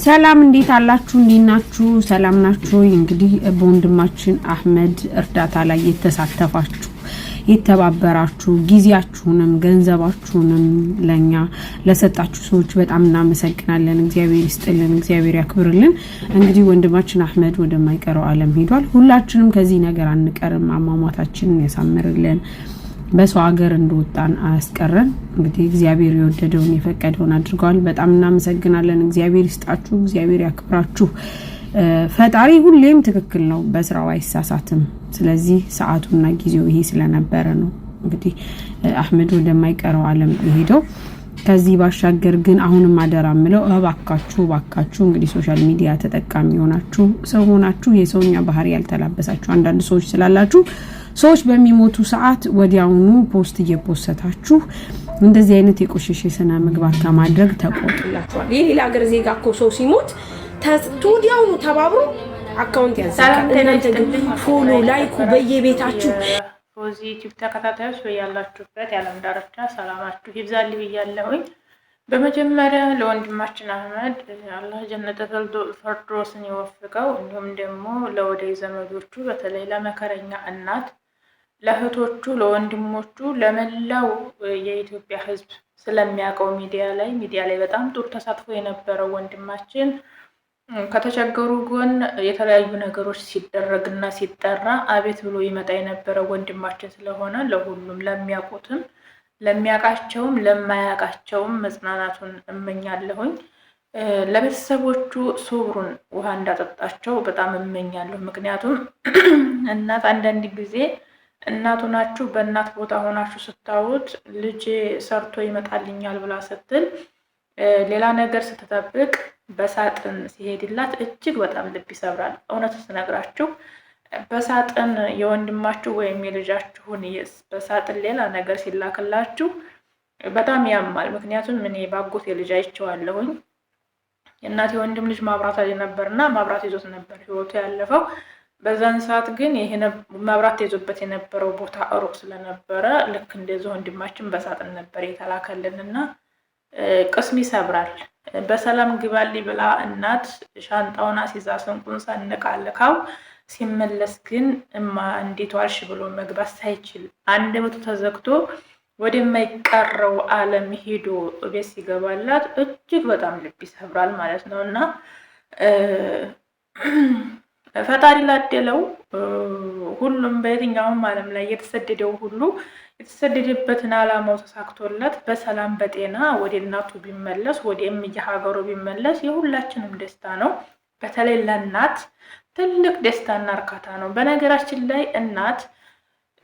ሰላም እንዴት አላችሁ? እንዲናችሁ ሰላም ናችሁ? እንግዲህ በወንድማችን አህመድ እርዳታ ላይ የተሳተፋችሁ የተባበራችሁ ጊዜያችሁንም ገንዘባችሁንም ለኛ ለሰጣችሁ ሰዎች በጣም እናመሰግናለን። እግዚአብሔር ይስጥልን፣ እግዚአብሔር ያክብርልን። እንግዲህ ወንድማችን አህመድ ወደማይቀረው ዓለም ሄዷል። ሁላችንም ከዚህ ነገር አንቀርም። አሟሟታችንን ያሳምርልን፣ በሰው ሀገር እንደወጣን አያስቀረን። እንግዲህ እግዚአብሔር የወደደውን የፈቀደውን አድርጓል። በጣም እናመሰግናለን። እግዚአብሔር ይስጣችሁ፣ እግዚአብሔር ያክብራችሁ። ፈጣሪ ሁሌም ትክክል ነው፣ በስራው አይሳሳትም። ስለዚህ ሰዓቱና ጊዜው ይሄ ስለነበረ ነው እንግዲህ አህመድ ወደማይቀረው ዓለም ሄደው። ከዚህ ባሻገር ግን አሁንም አደራምለው እባካችሁ እንግዲህ ሶሻል ሚዲያ ተጠቃሚ ሆናችሁ ሰው ሆናችሁ የሰውኛ ባህሪ ያልተላበሳችሁ አንዳንድ ሰዎች ስላላችሁ ሰዎች በሚሞቱ ሰዓት ወዲያውኑ ፖስት እየፖስታችሁ እንደዚህ አይነት የቆሸሸ ስነ ምግባር ከማድረግ ተቆጥላችኋል። የሌላ ሀገር ዜጋ እኮ ሰው ሲሞት ወዲያውኑ ተባብሮ አካውንት ያዘጋል። እናንተ ግን ፎሎ ላይኩ በየቤታችሁ ፎዚ ዩቲዩብ ተከታታዮች በያላችሁበት የዓለም ዳርቻ ሰላማችሁ ይብዛልኝ ብያለሁኝ። በመጀመሪያ ለወንድማችን አህመድ አላህ ጀነተል ፊርደውስን ይወፍቀው። እንዲሁም ደግሞ ለወዳጅ ዘመዶቹ በተለይ ለመከረኛ እናት፣ ለእህቶቹ፣ ለወንድሞቹ፣ ለመላው የኢትዮጵያ ሕዝብ ስለሚያውቀው ሚዲያ ላይ በጣም ጥሩ ተሳትፎ የነበረው ወንድማችን ከተቸገሩ ጎን የተለያዩ ነገሮች ሲደረግና ሲጠራ አቤት ብሎ ይመጣ የነበረው ወንድማችን ስለሆነ ለሁሉም ለሚያውቁትም ለሚያውቃቸውም ለማያውቃቸውም መጽናናቱን እመኛለሁኝ። ለቤተሰቦቹ ሶብሩን ውሃ እንዳጠጣቸው በጣም እመኛለሁ። ምክንያቱም እናት አንዳንድ ጊዜ እናቱ ናችሁ በእናት ቦታ ሆናችሁ ስታዩት ልጅ ሰርቶ ይመጣልኛል ብላ ስትል ሌላ ነገር ስትጠብቅ በሳጥን ሲሄድላት እጅግ በጣም ልብ ይሰብራል። እውነት ስነግራችሁ በሳጥን የወንድማችሁ ወይም የልጃችሁን በሳጥን ሌላ ነገር ሲላክላችሁ በጣም ያማል። ምክንያቱም እኔ ባጎቴ ልጅ አይቼዋለሁኝ። የእናቴ ወንድም ልጅ ማብራት ላይ ነበርና ማብራት ይዞት ነበር ህይወቱ ያለፈው። በዛን ሰዓት ግን ይሄ ማብራት ይዞበት የነበረው ቦታ ሩቅ ስለነበረ ልክ እንደዚህ ወንድማችን በሳጥን ነበር የተላከልንና ቅስም ይሰብራል። በሰላም ግባልኝ ብላ እናት ሻንጣውን አሲዛ ስንቁን ሰንቃልካው ሲመለስ ግን እማ እንዴት ዋልሽ ብሎ መግባት ሳይችል አንደበቱ ተዘግቶ ወደማይቀረው ዓለም ሄዶ ቤት ሲገባላት እጅግ በጣም ልብ ይሰብራል ማለት ነው። እና ፈጣሪ ላደለው ሁሉም በየትኛውም ዓለም ላይ የተሰደደው ሁሉ የተሰደደበትን ዓላማው ተሳክቶለት በሰላም በጤና ወደ እናቱ ቢመለስ ወደ እምዬ ሀገሩ ቢመለስ የሁላችንም ደስታ ነው። በተለይ ለእናት ትልቅ ደስታና እርካታ ነው። በነገራችን ላይ እናት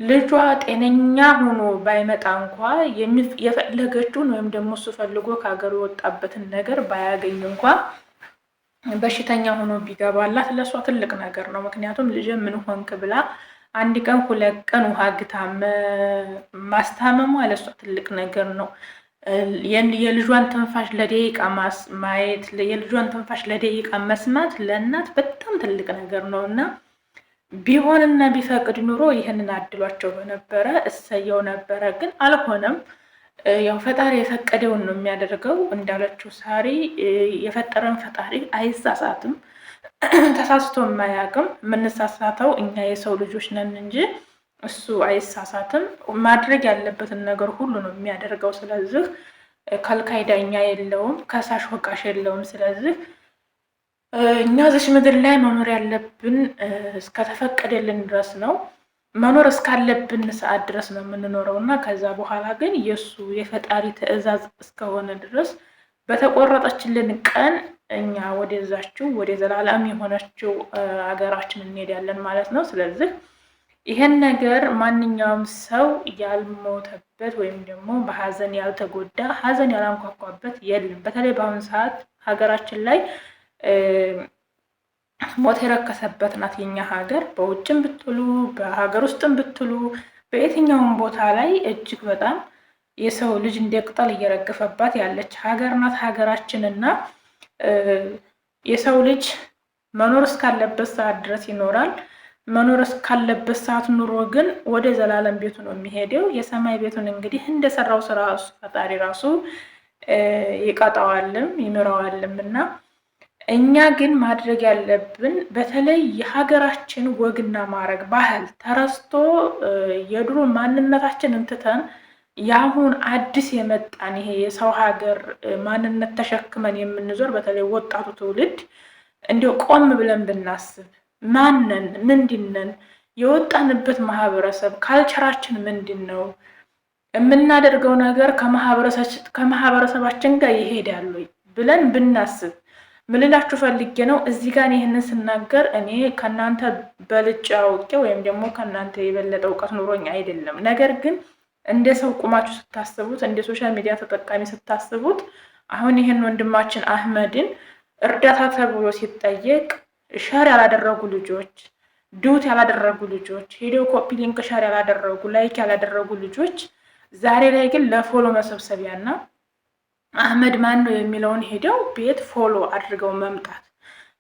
ልጇ ጤነኛ ሆኖ ባይመጣ እንኳ የፈለገችውን ወይም ደግሞ እሱ ፈልጎ ከሀገሩ የወጣበትን ነገር ባያገኝ እንኳ በሽተኛ ሆኖ ቢገባላት ለሷ ትልቅ ነገር ነው። ምክንያቱም ልጅ ምን ሆንክ ብላ አንድ ቀን ሁለት ቀን ውሃ ግታ ማስታመሟ ለሷ ትልቅ ነገር ነው። የልጇን ትንፋሽ ለደቂቃ ማየት፣ የልጇን ትንፋሽ ለደቂቃ መስማት ለእናት በጣም ትልቅ ነገር ነው እና ቢሆንና ቢፈቅድ ኑሮ ይህንን አድሏቸው በነበረ እሰየው ነበረ። ግን አልሆነም። ያው ፈጣሪ የፈቀደውን ነው የሚያደርገው። እንዳለችው ሳሪ የፈጠረን ፈጣሪ አይሳሳትም፣ ተሳስቶ የማያውቅም። የምንሳሳተው እኛ የሰው ልጆች ነን እንጂ እሱ አይሳሳትም። ማድረግ ያለበትን ነገር ሁሉ ነው የሚያደርገው። ስለዚህ ከልካይ ዳኛ የለውም፣ ከሳሽ ወቃሽ የለውም። ስለዚህ እኛ እዚህ ምድር ላይ መኖር ያለብን እስከተፈቀደልን ድረስ ነው። መኖር እስካለብን ሰዓት ድረስ ነው የምንኖረው እና ከዛ በኋላ ግን የሱ የፈጣሪ ትዕዛዝ እስከሆነ ድረስ በተቆረጠችልን ቀን እኛ ወደዛችው ወደ ዘላለም የሆነችው ሀገራችን እንሄዳለን ማለት ነው። ስለዚህ ይሄን ነገር ማንኛውም ሰው ያልሞተበት ወይም ደግሞ በሀዘን ያልተጎዳ ሀዘን ያላንኳኳበት የለም። በተለይ በአሁኑ ሰዓት ሀገራችን ላይ ሞት የረከሰበት ናት የኛ ሀገር። በውጭም ብትሉ በሀገር ውስጥም ብትሉ በየትኛውም ቦታ ላይ እጅግ በጣም የሰው ልጅ እንደ ቅጠል እየረገፈባት ያለች ሀገር ናት ሀገራችንና የሰው ልጅ መኖር እስካለበት ሰዓት ድረስ ይኖራል። መኖር እስካለበት ሰዓት ኑሮ ግን ወደ ዘላለም ቤቱ ነው የሚሄደው። የሰማይ ቤቱን እንግዲህ እንደሰራው ስራ ፈጣሪ ራሱ ይቀጣዋልም ይምረዋልም እና እኛ ግን ማድረግ ያለብን በተለይ የሀገራችን ወግና ማዕረግ ባህል ተረስቶ የድሮ ማንነታችን እንትተን የአሁን አዲስ የመጣን ይሄ የሰው ሀገር ማንነት ተሸክመን የምንዞር በተለይ ወጣቱ ትውልድ እንዲያው ቆም ብለን ብናስብ ማነን? ምንድነን? የወጣንበት ማህበረሰብ ካልቸራችን ምንድን ነው? የምናደርገው ነገር ከማህበረሰባችን ጋር ይሄዳል ብለን ብናስብ ምልላችሁ ፈልጌ ነው። እዚህ ጋር ይህንን ስናገር እኔ ከናንተ በልጭ አውቄ ወይም ደግሞ ከናንተ የበለጠ እውቀት ኑሮኝ አይደለም። ነገር ግን እንደ ሰው ቁማችሁ ስታስቡት፣ እንደ ሶሻል ሚዲያ ተጠቃሚ ስታስቡት አሁን ይህን ወንድማችን አህመድን እርዳታ ተብሎ ሲጠየቅ ሸር ያላደረጉ ልጆች፣ ዱት ያላደረጉ ልጆች፣ ሄደው ኮፒ ሊንክ ሸር ያላደረጉ፣ ላይክ ያላደረጉ ልጆች ዛሬ ላይ ግን ለፎሎ መሰብሰቢያና አህመድ ማን ነው የሚለውን ሄደው ቤት ፎሎ አድርገው መምጣት።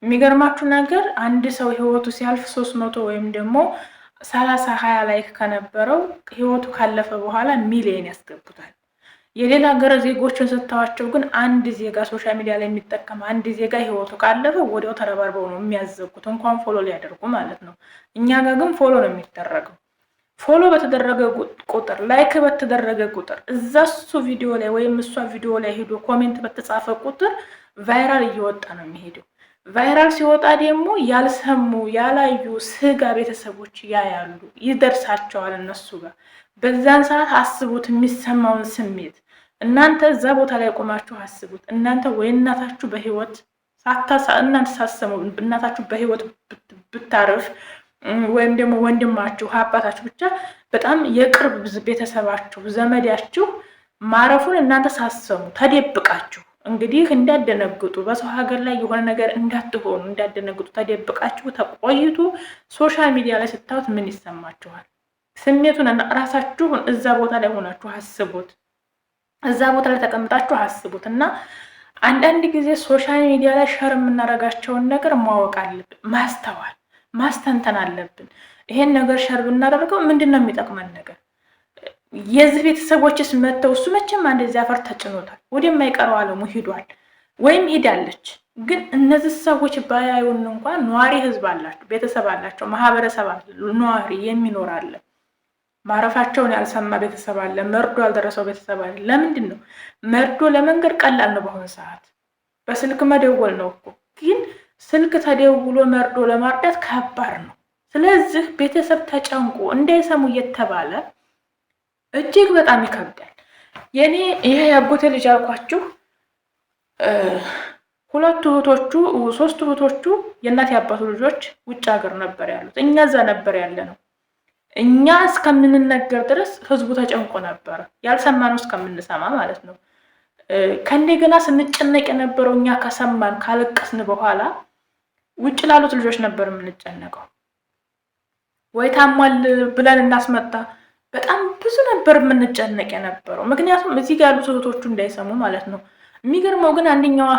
የሚገርማችሁ ነገር አንድ ሰው ህይወቱ ሲያልፍ 300 ወይም ደግሞ 30-20 ላይክ ከነበረው ህይወቱ ካለፈ በኋላ ሚሊዮን ያስገቡታል። የሌላ ሀገር ዜጎችን ስታዋቸው ግን አንድ ዜጋ ሶሻል ሚዲያ ላይ የሚጠቀም አንድ ዜጋ ህይወቱ ካለፈ ወዲያው ተረባርበው ነው የሚያዘጉት፣ እንኳን ፎሎ ሊያደርጉ ማለት ነው። እኛ ጋር ግን ፎሎ ነው የሚደረገው። ፎሎ በተደረገ ቁጥር ላይክ በተደረገ ቁጥር እዛ እሱ ቪዲዮ ላይ ወይም እሷ ቪዲዮ ላይ ሄዶ ኮሜንት በተጻፈ ቁጥር ቫይራል እየወጣ ነው የሚሄደው። ቫይራል ሲወጣ ደግሞ ያልሰሙ ያላዩ ስጋ ቤተሰቦች ያያሉ፣ ይደርሳቸዋል እነሱ ጋር። በዛን ሰዓት አስቡት የሚሰማውን ስሜት። እናንተ እዛ ቦታ ላይ ቆማችሁ አስቡት። እናንተ ወይ እናታችሁ በህይወት እናንተ ሳሰሙ እናታችሁ በህይወት ብታረፍ ወይም ደግሞ ወንድማችሁ አባታችሁ ብቻ በጣም የቅርብ ቤተሰባችሁ ዘመዳችሁ ማረፉን እናንተ ሳሰሙ ተደብቃችሁ እንግዲህ እንዳደነግጡ በሰው ሀገር ላይ የሆነ ነገር እንዳትሆኑ እንዳደነግጡ ተደብቃችሁ ተቆይቱ ሶሻል ሚዲያ ላይ ስታዩት ምን ይሰማችኋል? ስሜቱን ራሳችሁን እዛ ቦታ ላይ ሆናችሁ አስቡት። እዛ ቦታ ላይ ተቀምጣችሁ አስቡት። እና አንዳንድ ጊዜ ሶሻል ሚዲያ ላይ ሸር የምናደርጋቸውን ነገር ማወቅ አለብን፣ ማስተዋል ማስተንተን አለብን። ይሄን ነገር ሸር ብናደርገው ምንድን ነው የሚጠቅመን ነገር? የዚህ ቤተሰቦችስ መተው እሱ መቼም እንደዚህ አፈር ተጭኖታል፣ ወደማይቀረው ዓለሙ ሂዷል ወይም ሄዳለች። ግን እነዚህ ሰዎች ባያዩን እንኳን ነዋሪ ህዝብ አላቸው፣ ቤተሰብ አላቸው፣ ማህበረሰብ ነዋሪ የሚኖር አለ። ማረፋቸውን ያልሰማ ቤተሰብ አለ፣ መርዶ ያልደረሰው ቤተሰብ አለ። ለምንድን ነው መርዶ ለመንገድ ቀላል ነው። በአሁኑ ሰዓት በስልክ መደወል ነው እኮ፣ ግን ስልክ ተደውሎ መርዶ ለማርዳት ከባድ ነው። ስለዚህ ቤተሰብ ተጨንቆ እንዳይሰሙ እየተባለ እጅግ በጣም ይከብዳል። የኔ ይሄ ያጎቴ ልጅ አልኳችሁ ሁለቱ እህቶቹ ሶስቱ እህቶቹ የእናት ያባቱ ልጆች ውጭ ሀገር ነበር ያሉት። እኛ እዛ ነበር ያለ ነው። እኛ እስከምንነገር ድረስ ህዝቡ ተጨንቆ ነበር፣ ያልሰማነው እስከምንሰማ ማለት ነው። ከእንደገና ስንጨነቅ የነበረው እኛ ከሰማን ካለቀስን በኋላ ውጭ ላሉት ልጆች ነበር የምንጨነቀው። ወይ ታሟል ብለን እናስመጣ፣ በጣም ብዙ ነበር የምንጨነቅ የነበረው። ምክንያቱም እዚህ ጋር ያሉት እህቶቹ እንዳይሰሙ ማለት ነው። የሚገርመው ግን አንደኛዋ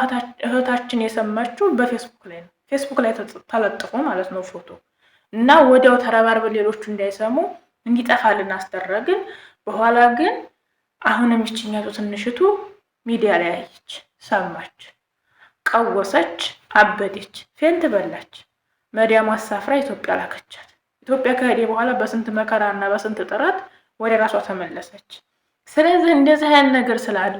እህታችን የሰማችው በፌስቡክ ላይ ነው። ፌስቡክ ላይ ተለጥፎ ማለት ነው ፎቶ እና ወዲያው ተረባርበን ሌሎቹ እንዳይሰሙ እንዲጠፋልን አስደረግን። በኋላ ግን አሁንም ይችኛቱ ትንሽቱ ሚዲያ ላይ አየች፣ ሰማች፣ ቀወሰች፣ አበደች፣ ፌንት በላች። መዲያም አሳፍራ ኢትዮጵያ ላከቻት። ኢትዮጵያ ከሄደ በኋላ በስንት መከራ እና በስንት ጥረት ወደ ራሷ ተመለሰች። ስለዚህ እንደዚህ አይነት ነገር ስላለ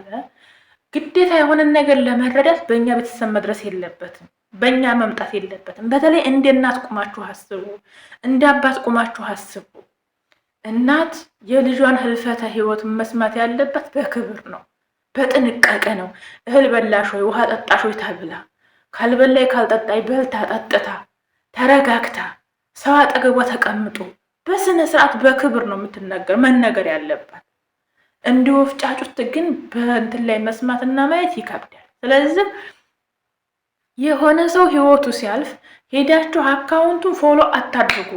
ግዴታ የሆነን ነገር ለመረዳት በእኛ ቤተሰብ መድረስ የለበትም፣ በእኛ መምጣት የለበትም። በተለይ እንደ እናት ቁማችሁ አስቡ፣ እንደ አባት ቁማችሁ አስቡ። እናት የልጇን ህልፈተ ህይወት መስማት ያለበት በክብር ነው፣ በጥንቃቄ ነው። እህል በላሽ ወይ ውሃ ጠጣሽ ወይ ተብላ፣ ካልበላይ ካልጠጣይ በልታ ጠጥታ ተረጋግታ ሰው አጠገቧ ተቀምጦ በስነ ስርዓት በክብር ነው መነገር ያለባት። እንዲሁ ወፍጫጩት ግን በእንትን ላይ መስማትና ማየት ይከብዳል። ስለዚህ የሆነ ሰው ህይወቱ ሲያልፍ ሄዳችሁ አካውንቱን ፎሎ አታድርጉ፣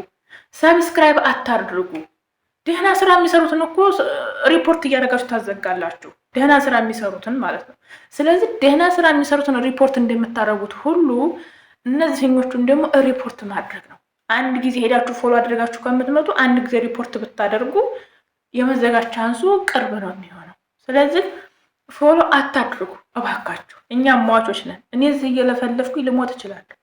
ሰብስክራይብ አታድርጉ። ደህና ስራ የሚሰሩትን እኮ ሪፖርት እያደረጋችሁ ታዘጋላችሁ፣ ደህና ስራ የሚሰሩትን ማለት ነው። ስለዚህ ደህና ስራ የሚሰሩትን ሪፖርት እንደምታደርጉት ሁሉ እነዚህኞቹን ደግሞ ሪፖርት ማድረግ ነው። አንድ ጊዜ ሄዳችሁ ፎሎ አድርጋችሁ ከምትመጡ አንድ ጊዜ ሪፖርት ብታደርጉ የመዘጋት ቻንሱ ቅርብ ነው የሚሆነው። ስለዚህ ፎሎ አታድርጉ እባካችሁ። እኛም ሟቾች ነን። እኔ እዚህ እየለፈለፍኩኝ ልሞት እችላለሁ።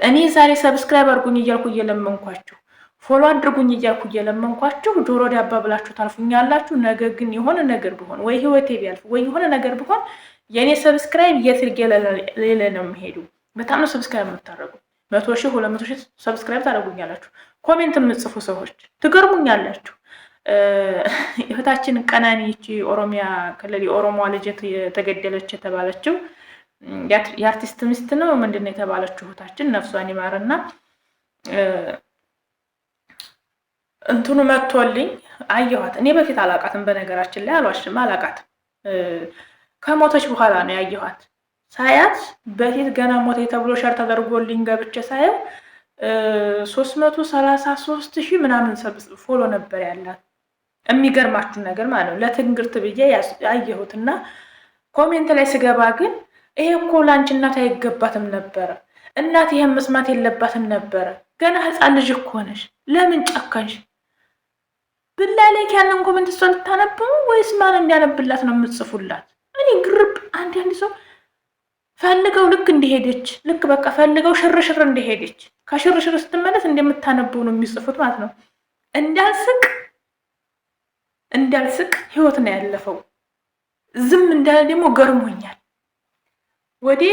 እኔ ዛሬ ሰብስክራይብ አድርጉኝ እያልኩ እየለመንኳችሁ፣ ፎሎ አድርጉኝ እያልኩ እየለመንኳችሁ ጆሮ ዳባ ብላችሁ ታልፉኛላችሁ። ነገር ግን የሆነ ነገር ቢሆን ወይ ህይወቴ ቢያልፍ ወይ የሆነ ነገር ቢሆን የእኔ ሰብስክራይብ የትርጌ ሌለ ነው የሚሄዱ። በጣም ነው ሰብስክራይብ የምታደርጉ። 100 ሺህ 200 ሺህ ሰብስክራይብ ታደርጉኛላችሁ። ኮሜንት የምጽፉ ሰዎች ትገርሙኛላችሁ። እህታችን ቀናኒ ይቺ ኦሮሚያ ክልል የኦሮሞ ልጅ የተገደለች የተባለችው የአርቲስት ሚስት ነው ምንድነው የተባለችው እህታችን ነፍሷን ይማርና እንትኑ መጥቶልኝ አየኋት። እኔ በፊት አላቃትም፣ በነገራችን ላይ አልዋሽም፣ አላቃትም። ከሞተች በኋላ ነው ያየኋት። ሳያት በፊት ገና ሞተ ተብሎ ሸር ተደርጎልኝ ገብቼ ሳየው 333,000 ምናምን ፎሎ ነበር ያላት። የሚገርማችሁ ነገር ማለት ነው ለትንግርት ብዬ ያየሁትና ኮሜንት ላይ ስገባ ግን ይሄ እኮ ላንቺ እናት አይገባትም ነበረ፣ እናት ይሄን መስማት የለባትም ነበረ፣ ገና ህፃን ልጅ እኮ ነሽ፣ ለምን ጨከንሽ? ብላሌክ ያንን ኮሜንት እሷ ልታነብ ወይስ ማን እንዲያነብላት ነው የምትጽፉላት? እኔ ግርብ አንድ ሰው ፈልገው ልክ እንደሄደች ልክ በቃ ፈልገው ሽርሽር እንደሄደች ከሽርሽር ስትመለስ እንደምታነበው ነው የሚጽፉት ማለት ነው። እንዳልስቅ ህይወት ነው ያለፈው። ዝም እንዳለ ደግሞ ገርሞኛል። ወደ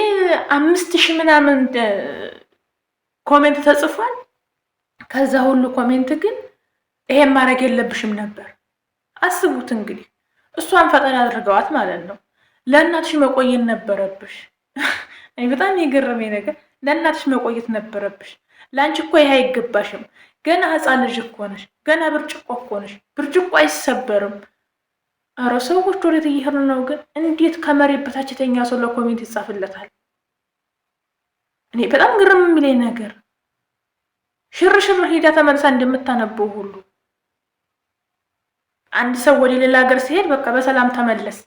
5,000 ምናምን ኮሜንት ተጽፏል። ከዛ ሁሉ ኮሜንት ግን ይሄን ማድረግ የለብሽም ነበር። አስቡት እንግዲህ እሷን ፈጣሪ አድርገዋት ማለት ነው። ለእናትሽ መቆየት ነበረብሽ። እኔ በጣም የገረመኝ ነገር ለእናትሽ መቆየት ነበረብሽ። ለአንቺ እኮ ይሄ አይገባሽም። ገና ህፃን ልጅ እኮ ነሽ። ገና ብርጭቆ እኮ ነሽ። ብርጭቆ አይሰበርም። አረ ሰዎች ወዴት እየሄዱ ነው ግን? እንዴት ከመሬት በታች የተኛ ሰው ለኮሜንት ይጻፍለታል? እኔ በጣም ግርም የሚለኝ ነገር ሽርሽር ሄዳ ተመልሳ እንደምታነበው ሁሉ አንድ ሰው ወደ ሌላ ሀገር ሲሄድ በቃ በሰላም ተመለስ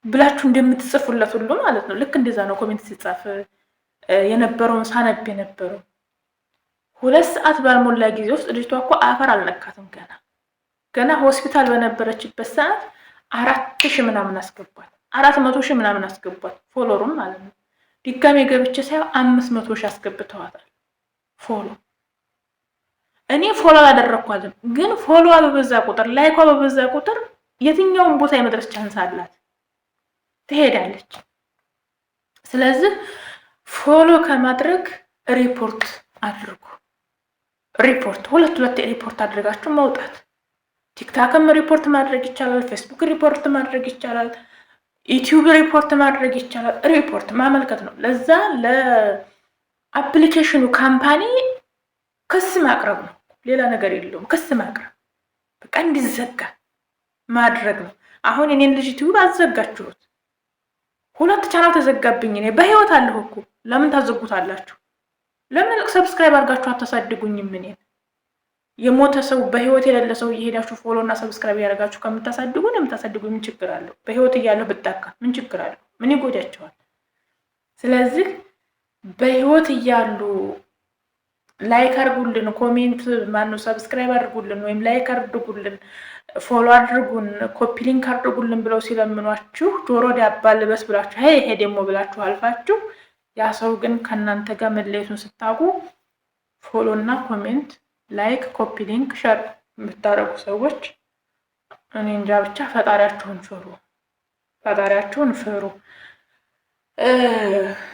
ብላችሁ እንደምትጽፉለት ሁሉ ማለት ነው። ልክ እንደዛ ነው ኮሜንት ሲጻፍ የነበረውን ሳነብ የነበረው። 2 ሰዓት ባልሞላ ጊዜ ውስጥ ልጅቷ እኮ አፈር አልነካትም። ገና ሆስፒታል በነበረችበት ሰዓት 4,000 ምናምን አስገቧት፣ 400,000 ምናምን አስገቧት፣ ፎሎሩም ማለት ነው። ድጋሜ ገብቼ ሳይሆን 500,000 አስገብተዋታል ፎሎ። እኔ ፎሎ አላደረኳትም፣ ግን ፎሎ በበዛ ቁጥር ላይኳ በበዛ ቁጥር የትኛውን ቦታ የመድረስ ቻንስ አላት፣ ትሄዳለች። ስለዚህ ፎሎ ከማድረግ ሪፖርት አድርጉ። ሪፖርት ሁለት ሪፖርት አድርጋችሁ መውጣት። ቲክታክም ሪፖርት ማድረግ ይቻላል፣ ፌስቡክ ሪፖርት ማድረግ ይቻላል፣ ዩቲዩብ ሪፖርት ማድረግ ይቻላል። ሪፖርት ማመልከት ነው። ለዛ ለአፕሊኬሽኑ ካምፓኒ ክስ ማቅረብ ነው፣ ሌላ ነገር የለውም። ክስ ማቅረብ በቃ እንዲዘጋ ማድረግ ነው። አሁን እኔን ልጅ ዩቲዩብ አዘጋችሁት፣ 2 ቻናል ተዘጋብኝ። እኔ በህይወት አለሁ እኮ ለምን ታዘጉታላችሁ? ለምን ሰብስክራይብ አድርጋችሁ አታሳድጉኝም? እኔን የሞተ ሰው በህይወት የሌለ ሰው እየሄዳችሁ ፎሎ እና ሰብስክራይብ ያደርጋችሁ ከምታሳድጉን የምታሳድጉኝ ምን ችግር አለው? በህይወት እያለሁ ብጣካ ምን ችግር አለው? ምን ይጎዳቸዋል? ስለዚህ በህይወት እያሉ ላይክ አድርጉልን፣ ኮሜንት ማነው ሰብስክራይብ አድርጉልን ወይም ላይክ አድርጉልን፣ ፎሎ አድርጉን፣ ኮፒ ሊንክ አድርጉልን ብለው ሲለምኗችሁ ጆሮ ዳባ ልበስ ብላችሁ ይሄ ደግሞ ብላችሁ አልፋችሁ ያ ሰው ግን ከእናንተ ጋር መለየቱን ስታውቁ ፎሎ እና ኮሜንት ላይክ ኮፒ ሊንክ ሸር የምታደርጉ ሰዎች እኔ እንጃ ብቻ ፈጣሪያችሁን ፍሩ፣ ፈጣሪያችሁን ፍሩ።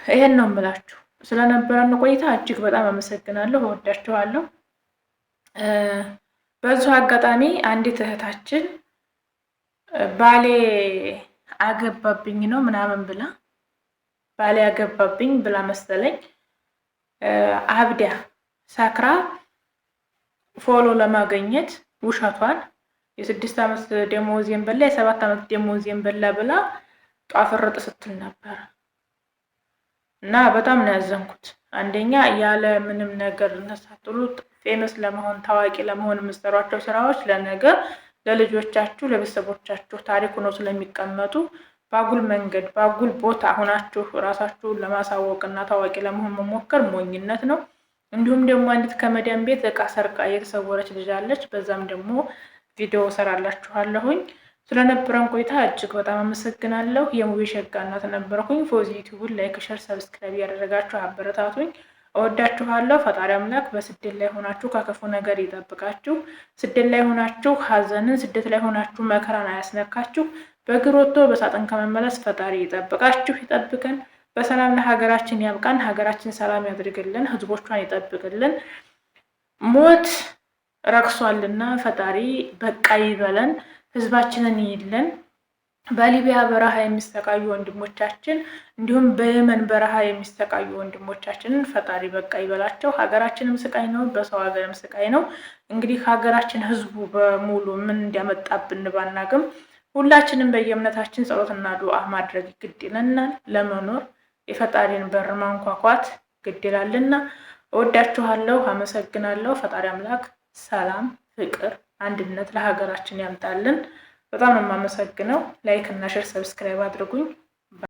ይሄን ነው የምላችሁ። ስለነበረን ቆይታ እጅግ በጣም አመሰግናለሁ። እወዳችኋለሁ። በዚሁ አጋጣሚ አንዲት እህታችን ባሌ አገባብኝ ነው ምናምን ብላ ባሌ አገባብኝ ብላ መሰለኝ አብዳ ሰክራ ፎሎ ለማግኘት ውሸቷን የ6 ዓመት ደሞዜን በላ የ7 ዓመት ደሞዜን በላ ብላ ጧፍርጥ ስትል ነበር እና በጣም ነው ያዘንኩት። አንደኛ ያለ ምንም ነገር ነሳጥሉ ፌመስ ለመሆን ታዋቂ ለመሆን የምትሰሯቸው ስራዎች ለነገ ለልጆቻችሁ ለቤተሰቦቻችሁ ታሪክ ሆኖ ስለሚቀመጡ ባጉል መንገድ ባጉል ቦታ ሆናችሁ ራሳችሁን ለማሳወቅና ታዋቂ ለመሆን መሞከር ሞኝነት ነው። እንዲሁም ደግሞ አንዲት ከመዳን ቤት እቃ ሰርቃ የተሰወረች ልጅ አለች። በዛም ደግሞ ቪዲዮ ሰራላችኋለሁኝ። ስለነበረን ቆይታ እጅግ በጣም አመሰግናለሁ። የሙቤ ሸጋ እናት ነበርኩኝ። ፎዚ ዩቲዩብን ላይክ፣ ሸር፣ ሰብስክራይብ ያደረጋችሁ አበረታቱኝ። እወዳችኋለሁ። ፈጣሪ አምላክ በስደት ላይ ሆናችሁ ከክፉ ነገር ይጠብቃችሁ። ስደት ላይ ሆናችሁ ሀዘንን፣ ስደት ላይ ሆናችሁ መከራን አያስነካችሁ። በእግር ወጥቶ በሳጥን ከመመለስ ፈጣሪ ይጠብቃችሁ፣ ይጠብቀን። በሰላም ለሀገራችን ያብቃን። ሀገራችን ሰላም ያድርግልን፣ ህዝቦቿን ይጠብቅልን። ሞት ረክሷልና ፈጣሪ በቃ ይበለን፣ ህዝባችንን ይይልን። በሊቢያ በረሃ የሚሰቃዩ ወንድሞቻችን እንዲሁም በየመን በረሃ የሚሰቃዩ ወንድሞቻችንን ፈጣሪ በቃ ይበላቸው። ሀገራችንም ስቃይ ነው፣ በሰው ሀገርም ስቃይ ነው። እንግዲህ ሀገራችን ህዝቡ በሙሉ ምን እንዲያመጣብን ባናቅም ሁላችንም በየእምነታችን ጸሎትና ዱዓ ማድረግ ግድ ይለናል። ለመኖር የፈጣሪን በር ማንኳኳት ግድ ይላልና እወዳችኋለሁ፣ አመሰግናለሁ። ፈጣሪ አምላክ ሰላም፣ ፍቅር፣ አንድነት ለሀገራችን ያምጣልን። በጣም ነው የማመሰግነው። ላይክ እና ሼር ሰብስክራይብ አድርጉኝ።